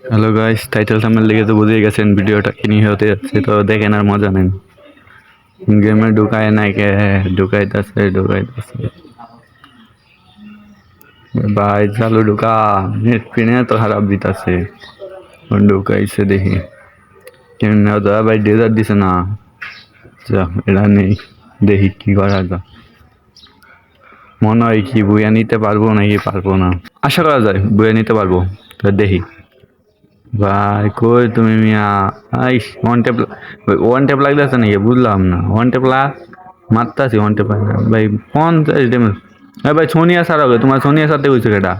Hello guys, title thumbnail দেখে তো বুঝেই গেছেন ভিডিওটা কি নিয়ে হতে যাচ্ছে, তো দেখেন আর মজা নেন। গেমে ঢুকায় নাই কে? ঢুকাইতেছে ভাই, চালু ঢুকা। নেট ফিনে তো খারাপ দিতাছে। ঢুকাইছে দেখি কেমনে হতো ভাই, ডেজার্ট দিছে না। যা, এটা নেই, দেখি কি করা যায়। মনে হয় কি বইয়া নিতে পারবো নাকি পারবো না, আশা করা যায় বইয়া নিতে পারবো। তো দেখি। ভাই কই তুমি মিয়া? আইস ওয়ান টেপ লাগতেছে নাকি বুঝলাম না। ওয়ান টেপ মারতাছি, ওয়ান টেপ ভাই 50 ড্যামেজ। ভাই সোনিয়া স্যার হবে, তোমার সোনিয়া সাথে কইছো কেটা?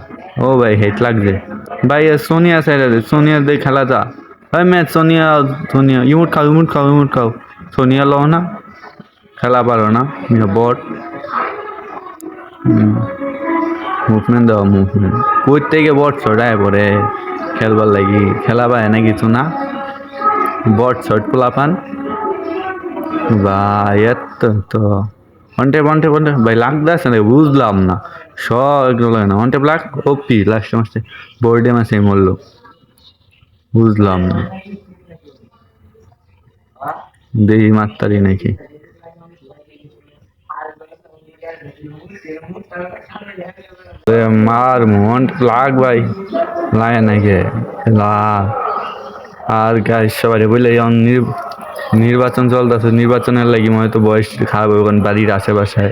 ও ভাই হেট লাগছে ভাই। সোনিয়া স্যার, সোনিয়া দিয়ে খেলা যা ভাই। ম্যাচ সোনিয়া, সোনিয়া ইমোট খাও, ইমোট খাও, ইমোট খাও। সোনিয়া লো না, খেলা পারো না মিয়া বট। মুভমেন্ট দাও, মুভমেন্ট কই থেকে বট ছড়ায় পরে খেলবার লাগি। খেলা পায় না কিছু না, বট শট পোলাপান ভাই। এত তো অন্টে ভাই লাগতেছে না, বুঝলাম না। সব এগুলো না অন্টে ব্লাক ওপি লাস্ট মাসে বোর্ডে মাসে মরলো, বুঝলাম না। দেখি মাত্তারি নাকি মার মন লাগ ভাই, লাগে নাকি লাগ। আর গাইস সবাই বলে নির্বাচন চলতেছে, নির্বাচনের লাগি মনে তো বয়স খারাপ হবে, কারণ বাড়ির আশেপাশে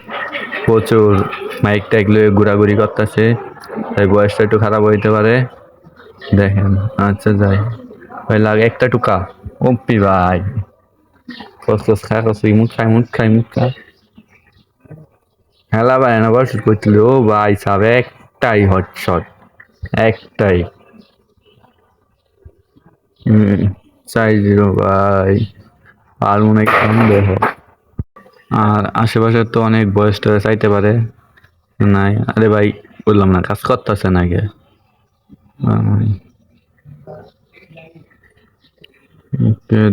প্রচুর মাইক টাইক লয়ে ঘোরাঘুরি করতেছে, তাই বয়সটা একটু খারাপ হইতে পারে। দেখেন, আচ্ছা যাই ভাই। লাগে একটা টুকা ওপি ভাই। কস কস খায়, কস মুখ খাই, মুখ খাই, মুখ খাই। হেলা ভাই না বয়স করছিল। ও ভাই সাব একটাই হটশট, একটাই। 4-0 ভাই। আর মনে হয় কম দেখো। আর আশেপাশে তো অনেক বয়স টয়স চাইতে পারে। নাই আরে ভাই, বললাম না কাজ করতেছে না কে।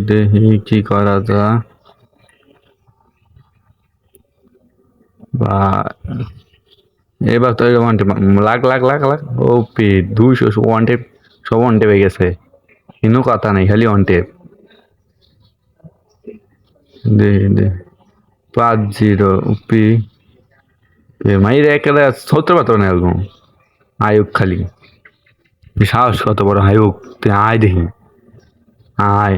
দেখি কি করা যায়। বা এবার তো ওয়ান টেপ লাখ লাখ লাখ লাখ ওপি 200 ওয়ান টেপ, সব ওয়ান টেপ হয়ে গেছে। কোনো কথা নেই, খালি ওয়ান টেপ। দেখি দে 5-0 ওপি। মাইরে একেবারে সত্তর পাত্র না এরকম। আয়ুক খালি সাহস কত বড় আয়ুক, তুই আয় দেখি। আয়,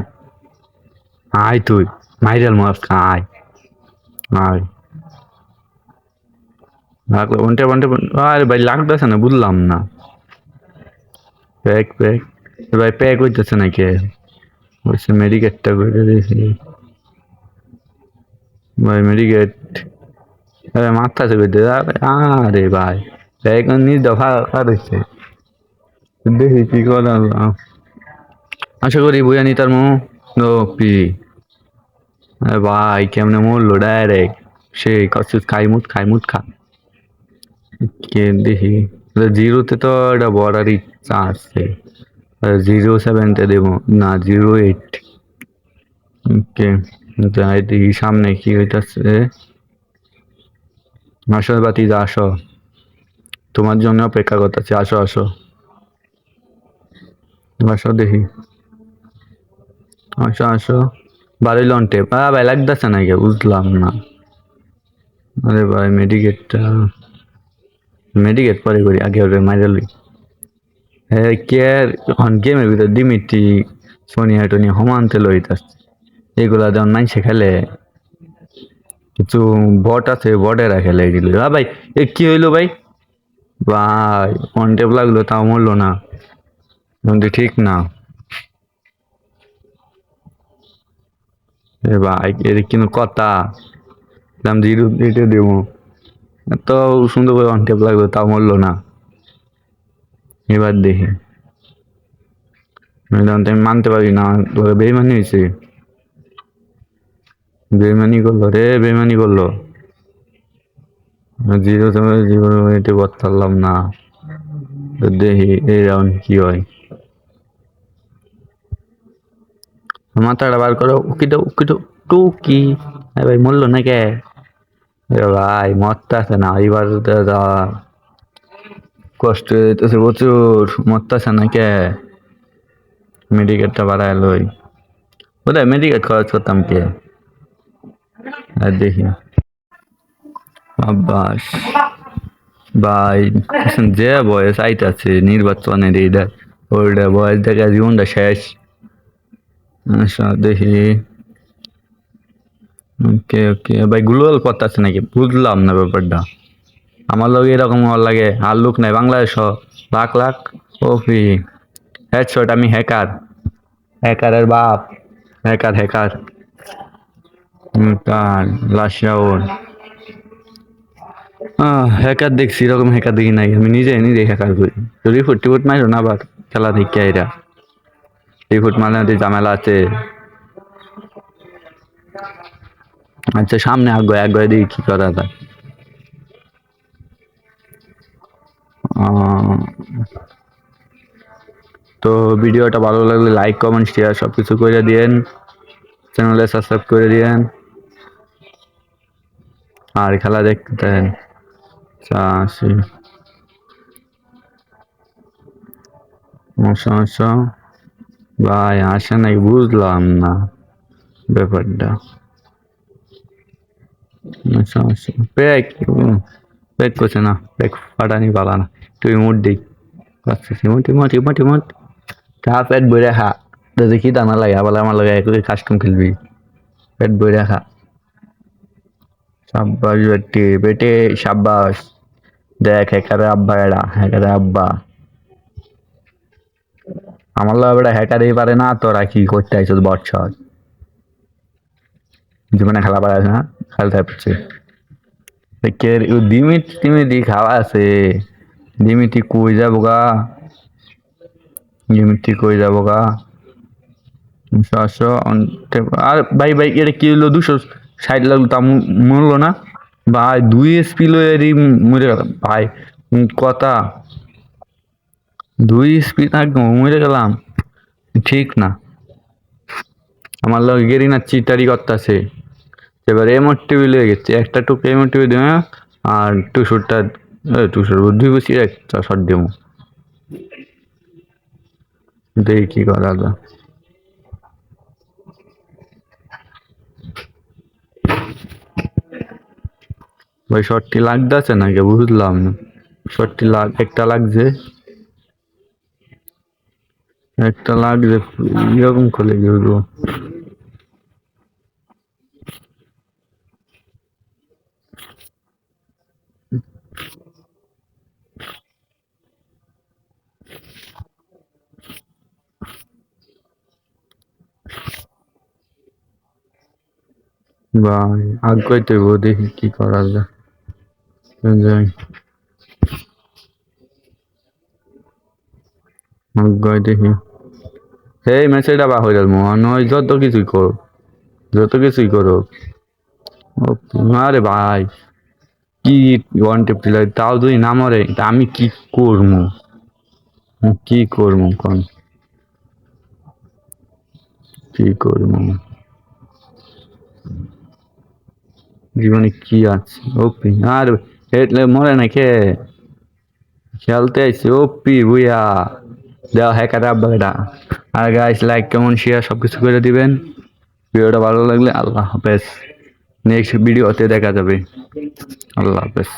আয় তুই মাইরেল মাস আয়, আয়। লাগলো ওনটে ওনটে। আরে ভাই লাগতেছে না, বুঝলাম না। প্যাক প্যাক ভাই, প্যাক হইতেছে নাকি? বলছে মেডিকেটটা করে দেখি ভাই, মেডিকেট। আরে মারতাছে কইতে। আরে ভাই প্যাক নিজ দফা কাটছে। দেখি কি করা যায়। আশা করি বইয়া নি তার মো পি। আরে ভাই কেমনে মরলো ডাইরেক্ট। সে কষ্ট খাই মুট খাই মুট খা। কে দেখি জিরোতে তো এটা বড়ার ইচ্ছা আছে। 07-তে দেবো না, 08। ওকে, যাই দেখি সামনে কি হইতাছে। আসো বাতি যা, আসো, তোমার জন্য অপেক্ষা করতেছি। আসো আসো আসো দেখি, আসো আসো। বাড়ি লন্টে ভাই লাগতেছে না কে, বুঝলাম না। আরে ভাই মেডিকেটটা, মেডিকেট পরে করি, আগে ওরে মাইরালি। হ্যাঁ কে এখন গেমের ভিতরে ডিমিটি সোনিয়া টোনিয়া সমানতে লইতাছে। এগুলা যেমন মাইনসে খেলে, কিছু বট আছে, বটেরা খেলে এগুলো। ভাই এ কি হইলো ভাই? ভাই ওয়ান টেপ লাগলো তাও মরলো না, কিন্তু ঠিক না। এ ভাই এর কিন্তু কথা, দাম 0 দিতে দেবো। এত সুন্দর করে ওয়ান টেপ লাগলো তাও মরলো না। এবার দেখি, আমি মানতে পারি না, তোরা বেইমানি হয়েছে। বেইমানি করলো রে, বেইমানি করলো। 0 মিনিটে পারলাম না। তো দেখি এই রাউন্ড কি হয়। মাথাটা বার করো, উকিটো উকিটো টুকি। ভাই মরলো না কে? এ ভাই মরতে আছে না এবার। কষ্ট হইতেছে প্রচুর, মরতেছে না কে? মেডিকেটটা বাড়ায় লই বোধহয় মেডিকেট খরচ করতাম কে আর দেখি আব্বাস ভাই যে বয়স আইতাছে নির্বাচনের এইটা ওইটা বয়স দেখা জীবনটা শেষ আচ্ছা দেখি ওকে ওকে ভাই গ্লোবাল পথ আছে নাকি বুঝলাম না ব্যাপারটা আমার লগে এরকম হওয়ার লাগে আর লোক নাই বাংলাদেশ লাখ লাখ ওফি হেডশট আমি হ্যাকার হ্যাকারের বাপ হ্যাকার হ্যাকার তার লাস্ট রাউন্ড হ্যাকার দেখছি এরকম হ্যাকার দেখি নাই আমি নিজে নিজে হ্যাকার করি যদি ফুট মারো না আবার খেলা দেখি এরা রিফুট মানে ঝামেলা আছে আচ্ছা সামনে আগে দেখি কি করা যায় তো ভিডিওটা ভালো লাগলে লাইক কমেন্ট শেয়ার সবকিছু করে দিয়েন চ্যানেলে সাবস্ক্রাইব করে দিয়েন আর খেলা দেখতেন আসি সমস্যা ভাই আসে নাই বুঝলাম না ব্যাপারটা সমস্যা পেক পেক করছে না পেক ফাটানি পালা না তুই মুড দিই মোটি তা পেট বইরে খা দেখি দানা লাগে আবার আমার লাগে একই কাস্টম খেলবি পেট বইরে খা সাব্বাস বেটি বেটে সাব্বাস দেখ হ্যাকারে আব্বা এরা হ্যাকারে আব্বা আমার লাগে বেটা হ্যাকারই পারে না তোরা কি করতে আইছ বছর জীবনে খেলা পারে না খেলতে পারছে দিমিটি খাওয়া আছে দিমিটি কই যাবো গা দিমিটি কই যাবো গা 500 আর ভাই ভাই এটা কি হলো 260 লাগলো তা মরলো না ভাই 2 এসপি লয়েরই মরে গেলাম ভাই কথা 2 এসপি থাকবো মরে গেলাম ঠিক না আমার লোক গেরি না চিটারি করতেছে এবার এমোটিভি লেগে গেছে একটা টুক এমোটিভি দেবে আর টুসুর বুদ্ধি বুঝি একটা শট দেবো দেখি কি করা যায় ভাই শর্টটি লাগতেছে নাকি বুঝলাম না শর্টটি একটা লাগছে এরকম খুলে গেল ভাই আগাইতে দেখি কি করা যায় যাই আগাই দেখি এই ম্যাচটা বা হয়ে গেল নয় যত কিছুই করো আরে ভাই কি ওয়ান টেপ তাও যদি না মরে আমি কি করবো কোন কি করবো জীবনে কি আছে ওপি আর হেটলে মরে না খেলতে আইসি ওপি বুইয়া দেওয়া হ্যাকার আব্বাটা আর গাইস লাইক কেমন শেয়ার সবকিছু করে দিবেন ভিডিওটা ভালো লাগলে আল্লাহ হাফেজ নেক্সট ভিডিওতে দেখা যাবে আল্লাহ হাফেজ